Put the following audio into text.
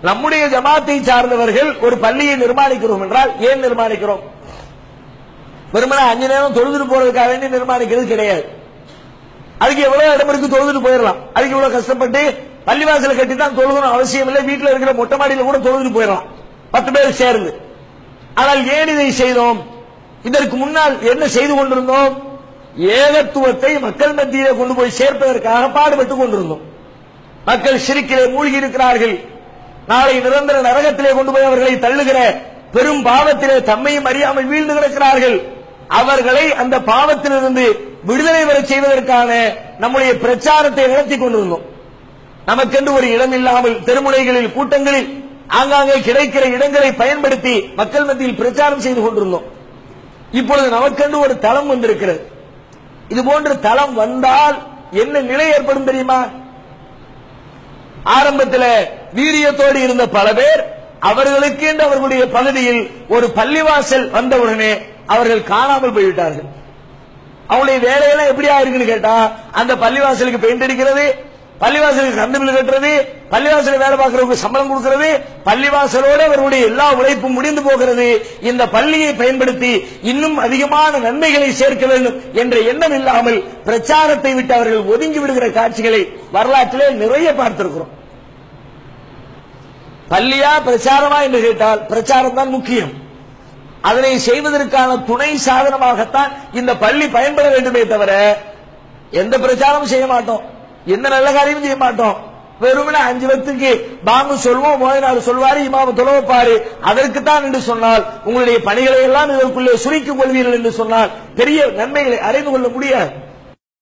நம்முடைய ஜமாத்தை சார்ந்தவர்கள் ஒரு பள்ளியை நிர்மாணிக்கிறோம் என்றால் ஏன் நிர்மாணிக்கிறோம்? வெறுமனே 5 நேரம் தொழுதுட்டு போறதுக்காக வேண்டி நிர்மாணிக்கிறது கிடையாது. அதுக்கு எவ்வளவு இடம் இருக்கு, தொழுதுட்டு போயிடலாம். அதுக்கு இவ்வளவு கஷ்டப்பட்டு பள்ளிவாசலை கட்டி தான் தொழுகணும் அவசியம் இல்லை. வீட்டில் இருக்கிற மொட்டை மாடியில் கூட தொழுதுட்டு போயிடலாம் 10 பேர் சேர்ந்து. ஆனால் ஏன் இதை செய்தோம்? இதற்கு முன்னால் என்ன செய்து கொண்டிருந்தோம்? ஏகத்துவத்தை மக்கள் மத்தியிலே கொண்டு போய் சேர்ப்பதற்காக பாடுபட்டு கொண்டிருந்தோம். மக்கள் ஷிர்க்கிலே மூழ்கி இருக்கிறார்கள். நாளை நிரந்தர நரகத்திலே கொண்டு போய் அவர்களை தள்ளுகிற பெரும் பாவத்திலே தம்மையும் அறியாமல் வீழ்ந்து கிடக்கிறார்கள். அவர்களை அந்த பாவத்திலிருந்து விடுதலை பெற செய்வதற்கான நம்முடைய பிரச்சாரத்தை நடத்தி கொண்டிருந்தோம். நமக்கென்று ஒரு இடம் இல்லாமல் தெருமுனைகளில், கூட்டங்களில், ஆங்காங்கே கிடைக்கிற இடங்களை பயன்படுத்தி மக்கள் மத்தியில் பிரச்சாரம் செய்து கொண்டிருந்தோம். இப்பொழுது நமக்கென்று ஒரு தளம் வந்திருக்கிறது. இது போன்ற தளம் வந்தால் என்ன நிலை ஏற்படும் தெரியுமா? ஆரம்பத்தில் வீரியத்தோடு இருந்த பல பேர் அவர்களுக்கு என்று அவர்களுடைய பகுதியில் ஒரு பள்ளிவாசல் வந்தவுடனே அவர்கள் காணாமல் போய்விட்டார்கள். அவங்களுடைய வேலையெல்லாம் எப்படி ஆயிருக்குன்னு கேட்டா, அந்த பள்ளிவாசலுக்கு பெயிண்ட் அடிக்கிறது, பள்ளிவாசலுக்கு கரண்ட் பில் கட்டுறது, பள்ளிவாசல் வேலை பார்க்கிறவங்களுக்கு சம்பளம் கொடுக்கிறது, பள்ளிவாசலோடு அவர்களுடைய எல்லா உழைப்பும் முடிந்து போகிறது. இந்த பள்ளியை பயன்படுத்தி இன்னும் அதிகமான நன்மைகளை சேர்க்க வேண்டும் என்ற எண்ணம் இல்லாமல் பிரச்சாரத்தை விட்டு அவர்கள் ஒதுங்கி விடுகிற காட்சிகளை வரலாற்றிலே நிறைய பார்த்திருக்கிறோம். பள்ளியா பிரச்சாரமா என்று கேட்டால் பிரச்சாரம் தான் முக்கியம். அதனை செய்வதற்கான துணை சாதனமாகத்தான் இந்த பள்ளி பயன்பட வேண்டுமே தவிர எந்த பிரச்சாரமும் செய்ய மாட்டோம், எந்த நல்ல காரியமும் செய்ய மாட்டோம். வெறுமனே 5 வக்துக்கு பாங்கு சொல்வோம், மோதினார் சொல்வாரு, இமாம தொலைப்பாரு, அதற்குத்தான் என்று சொன்னால் உங்களுடைய பணிகளை எல்லாம் இதற்குள்ளே சுருக்கிக் கொள்வீர்கள் என்று சொன்னால் பெரிய நன்மைகளை அறிந்து கொள்ள முடியாது.